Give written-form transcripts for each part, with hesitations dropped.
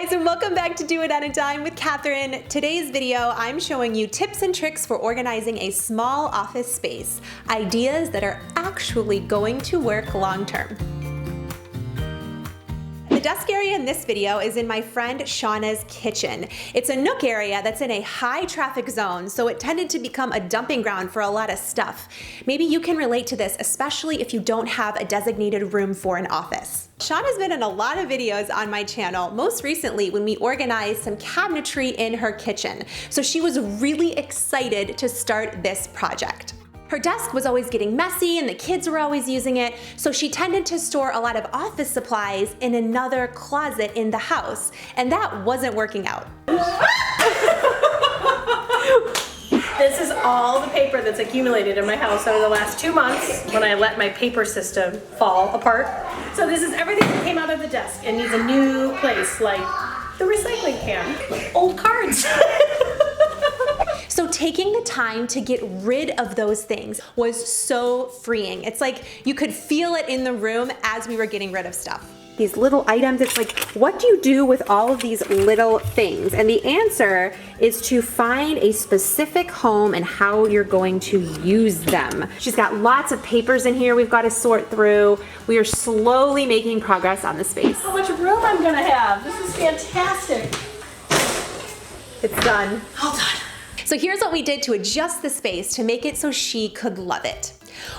guys, and welcome back to Doitonadime with Kathryn. Today's video, I'm showing you tips and tricks for organizing a small office space. Ideas that are actually going to work long term. The desk area in this video is in my friend Shauna's kitchen. It's a nook area that's in a high traffic zone, so it tended to become a dumping ground for a lot of stuff. Maybe you can relate to this, especially if you don't have a designated room for an office. Shauna's been in a lot of videos on my channel, most recently when we organized some cabinetry in her kitchen. So she was really excited to start this project. Her desk was always getting messy and the kids were always using it, so she tended to store a lot of office supplies in another closet in the house, and that wasn't working out. This is all the paper that's accumulated in my house over the last 2 months when I let my paper system fall apart. So this is everything that came out of the desk and needs a new place, like the recycling can, old cards. So taking the time to get rid of those things was so freeing. It's like you could feel it in the room as we were getting rid of stuff. These little items, it's like, what do you do with all of these little things? And the answer is to find a specific home and how you're going to use them. She's got lots of papers in here we've got to sort through. We are slowly making progress on the space. How much room I'm gonna have. This is fantastic. It's done. All done. So here's what we did to adjust the space to make it so she could love it.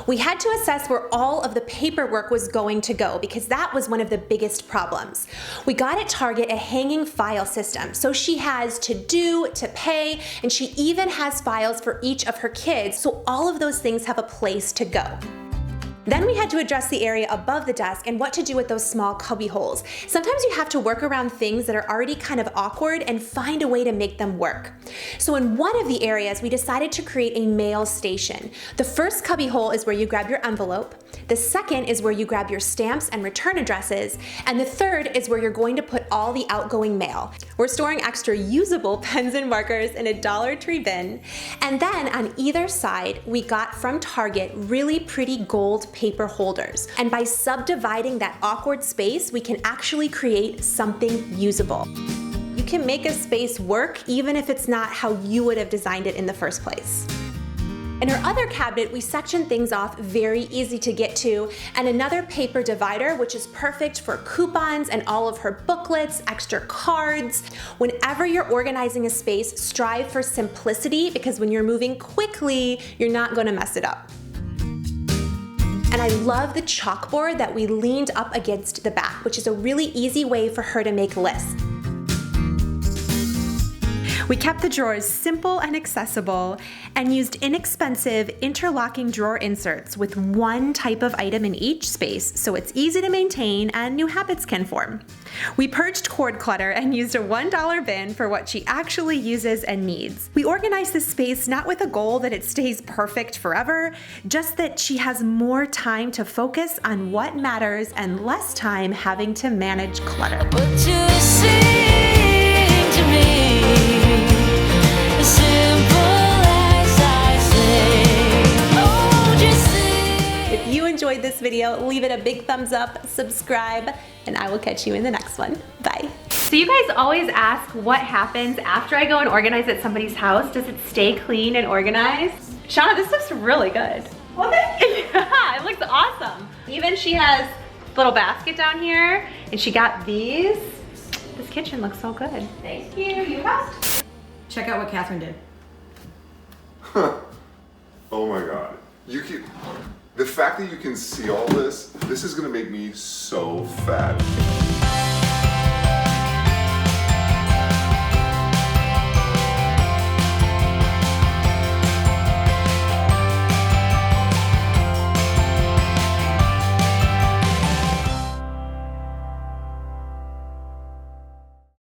We had to assess where all of the paperwork was going to go because that was one of the biggest problems. We got at Target a hanging file system, so she has to do, to pay, and she even has files for each of her kids, so all of those things have a place to go. Then we had to address the area above the desk and what to do with those small cubby holes. Sometimes you have to work around things that are already kind of awkward and find a way to make them work. So in one of the areas, we decided to create a mail station. The first cubby hole is where you grab your envelope. The second is where you grab your stamps and return addresses. And the third is where you're going to put all the outgoing mail. We're storing extra usable pens and markers in a Dollar Tree bin. And then on either side, we got from Target really pretty gold paper holders. And by subdividing that awkward space, we can actually create something usable. You can make a space work even if it's not how you would have designed it in the first place. In her other cabinet, we sectioned things off very easy to get to, and another paper divider, which is perfect for coupons and all of her booklets, extra cards. Whenever you're organizing a space, strive for simplicity because when you're moving quickly, you're not going to mess it up. And I love the chalkboard that we leaned up against the back, which is a really easy way for her to make lists. We kept the drawers simple and accessible and used inexpensive interlocking drawer inserts with one type of item in each space so it's easy to maintain and new habits can form. We purged cord clutter and used a $1 bin for what she actually uses and needs. We organized this space not with a goal that it stays perfect forever, just that she has more time to focus on what matters and less time having to manage clutter. If you enjoyed this video, leave it a big thumbs up, subscribe, and I will catch you in the next one. Bye. So you guys always ask what happens after I go and organize at somebody's house. Does it stay clean and organized? Shauna, this looks really good. Well, thank you. Yeah, it looks awesome. Even she has a little basket down here, and she got these. This kitchen looks so good. Thank you. You best. Check out what Kathryn did. Oh my God. The fact that you can see all this is gonna make me so fat.